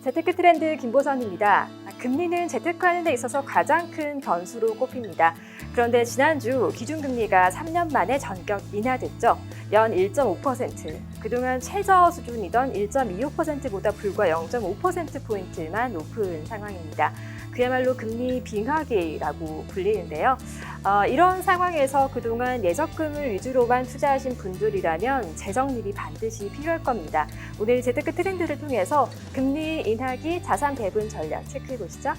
재테크 트렌드 김보선입니다. 금리는 재테크하는 데 있어서 가장 큰 변수로 꼽힙니다. 그런데 지난주 기준금리가 3년 만에 전격 인하됐죠. 연 1.5%, 그동안 최저 수준이던 1.25%보다 불과 0.5%포인트만 높은 상황입니다. 그야말로 금리 빙하기라고 불리는데요. 이런 상황에서 그동안 예적금을 위주로만 투자하신 분들이라면 재정립이 반드시 필요할 겁니다. 오늘 재테크 트렌드를 통해서 금리 인하기 자산 배분 전략 체크해 보시죠.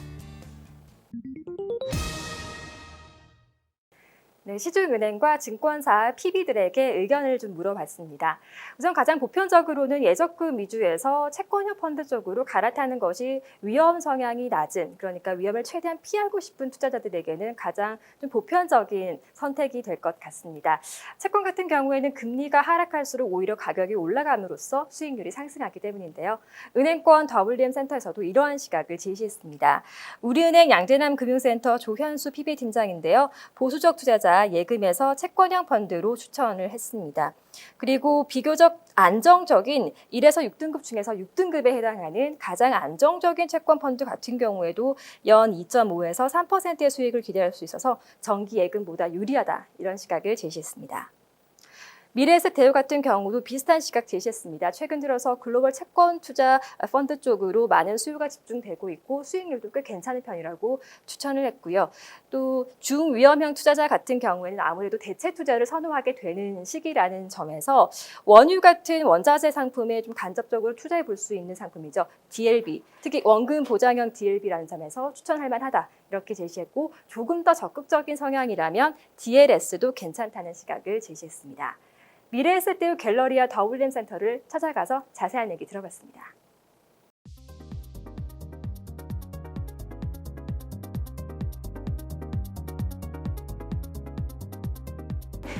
네, 시중은행과 증권사 PB들에게 의견을 좀 물어봤습니다. 우선 가장 보편적으로는 예적금 위주에서 채권형 펀드 쪽으로 갈아타는 것이 위험 성향이 낮은, 그러니까 위험을 최대한 피하고 싶은 투자자들에게는 가장 좀 보편적인 선택이 될 것 같습니다. 채권 같은 경우에는 금리가 하락할수록 오히려 가격이 올라감으로써 수익률이 상승하기 때문인데요. 은행권 WM센터에서도 이러한 시각을 제시했습니다. 우리은행 양재남 금융센터 조현수 PB 팀장인데요. 보수적 투자자 예금에서 채권형 펀드로 추천을 했습니다. 그리고 비교적 안정적인 1에서 6등급 중에서 6등급에 해당하는 가장 안정적인 채권 펀드 같은 경우에도 연 2.5에서 3%의 수익을 기대할 수 있어서 정기 예금보다 유리하다, 이런 시각을 제시했습니다. 미래에셋대우 같은 경우도 비슷한 시각 제시했습니다. 최근 들어서 글로벌 채권 투자 펀드 쪽으로 많은 수요가 집중되고 있고 수익률도 꽤 괜찮은 편이라고 추천을 했고요. 또 중위험형 투자자 같은 경우에는 아무래도 대체 투자를 선호하게 되는 시기라는 점에서 원유 같은 원자재 상품에 좀 간접적으로 투자해 볼 수 있는 상품이죠. DLB, 특히 원금 보장형 DLB라는 점에서 추천할 만하다, 이렇게 제시했고 조금 더 적극적인 성향이라면 DLS도 괜찮다는 시각을 제시했습니다. 미래에셋대우 갤러리아 WM센터를 찾아가서 자세한 얘기 들어봤습니다.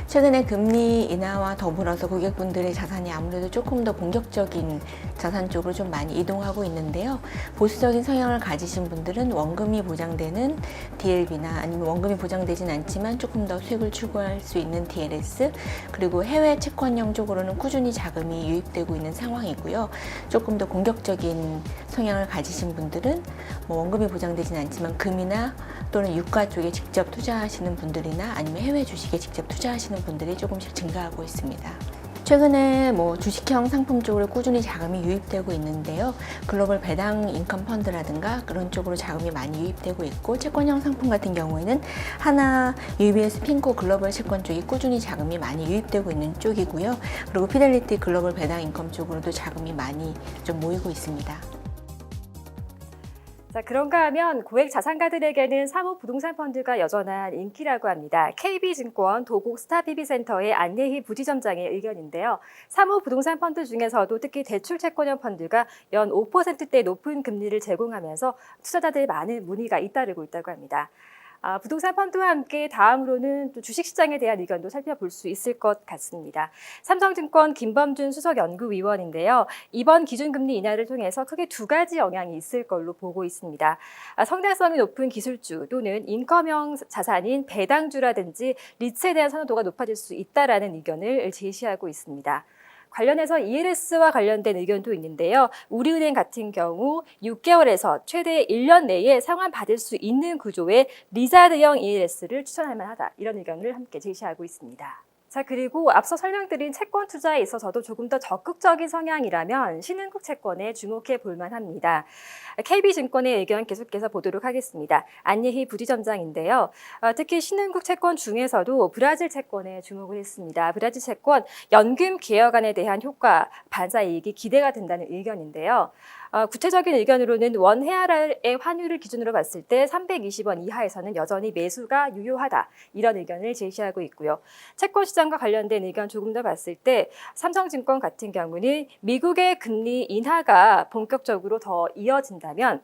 최근에 금리 인하와 더불어서 고객분들의 자산이 아무래도 조금 더 공격적인 자산 쪽으로 좀 많이 이동하고 있는데요. 보수적인 성향을 가지신 분들은 원금이 보장되는 DLB나 아니면 원금이 보장되진 않지만 조금 더 수익을 추구할 수 있는 DLS, 그리고 해외 채권형 쪽으로는 꾸준히 자금이 유입되고 있는 상황이고요. 조금 더 공격적인 성향을 가지신 분들은 원금이 보장되진 않지만 금이나 또는 유가 쪽에 직접 투자하시는 분들이나 아니면 해외 주식에 직접 투자하시는 분들이 조금씩 증가하고 있습니다. 최근에 주식형 상품 쪽으로 꾸준히 자금이 유입되고 있는데요. 글로벌 배당 인컴 펀드라든가 그런 쪽으로 자금이 많이 유입되고 있고, 채권형 상품 같은 경우에는 하나, UBS 핀코 글로벌 채권 쪽이 꾸준히 자금이 많이 유입되고 있는 쪽이고요. 그리고 피델리티 글로벌 배당 인컴 쪽으로도 자금이 많이 좀 모이고 있습니다. 자, 그런가 하면 고액 자산가들에게는 사모 부동산 펀드가 여전한 인기라고 합니다. KB증권 도곡 스타PB센터의 안예희 부지점장의 의견인데요. 사모 부동산 펀드 중에서도 특히 대출 채권형 펀드가 연 5%대 높은 금리를 제공하면서 투자자들의 많은 문의가 잇따르고 있다고 합니다. 부동산 펀드와 함께 다음으로는 또 주식시장에 대한 의견도 살펴볼 수 있을 것 같습니다. 삼성증권 김범준 수석연구위원인데요. 이번 기준금리 인하를 통해서 크게 두 가지 영향이 있을 걸로 보고 있습니다. 성장성이 높은 기술주 또는 인컴형 자산인 배당주라든지 리츠에 대한 선호도가 높아질 수 있다라는 의견을 제시하고 있습니다. 관련해서 ELS와 관련된 의견도 있는데요. 우리은행 같은 경우 6개월에서 최대 1년 내에 상환받을 수 있는 구조의 리자드형 ELS를 추천할 만하다, 이런 의견을 함께 제시하고 있습니다. 자, 그리고 앞서 설명드린 채권 투자에 있어서도 조금 더 적극적인 성향이라면 신흥국 채권에 주목해 볼 만합니다. KB증권의 의견 계속해서 보도록 하겠습니다. 안예희 부지점장인데요. 특히 신흥국 채권 중에서도 브라질 채권에 주목을 했습니다. 브라질 채권 연금 개혁안에 대한 효과, 반사이익이 기대가 된다는 의견인데요. 구체적인 의견으로는 원 헤아라의 환율을 기준으로 봤을 때 320원 이하에서는 여전히 매수가 유효하다, 이런 의견을 제시하고 있고요. 채권 시장과 관련된 의견 조금 더 봤을 때 삼성증권 같은 경우는 미국의 금리 인하가 본격적으로 더 이어진다면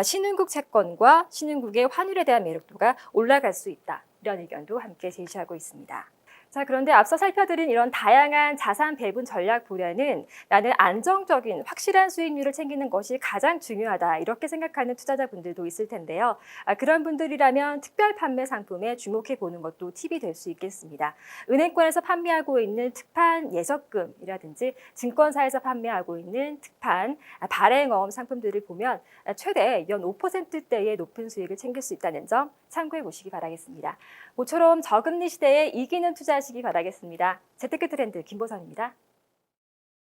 신흥국 채권과 신흥국의 환율에 대한 매력도가 올라갈 수 있다, 이런 의견도 함께 제시하고 있습니다. 자, 그런데 앞서 살펴드린 이런 다양한 자산 배분 전략보다는 나는 안정적인 확실한 수익률을 챙기는 것이 가장 중요하다 이렇게 생각하는 투자자분들도 있을 텐데요. 그런 분들이라면 특별 판매 상품에 주목해 보는 것도 팁이 될 수 있겠습니다. 은행권에서 판매하고 있는 특판 예적금이라든지 증권사에서 판매하고 있는 특판 발행어음 상품들을 보면 최대 연 5%대의 높은 수익을 챙길 수 있다는 점 참고해 보시기 바라겠습니다. 모처럼 저금리 시대에 이기는 투자하시기 바라겠습니다. 재테크 트렌드 김보선입니다.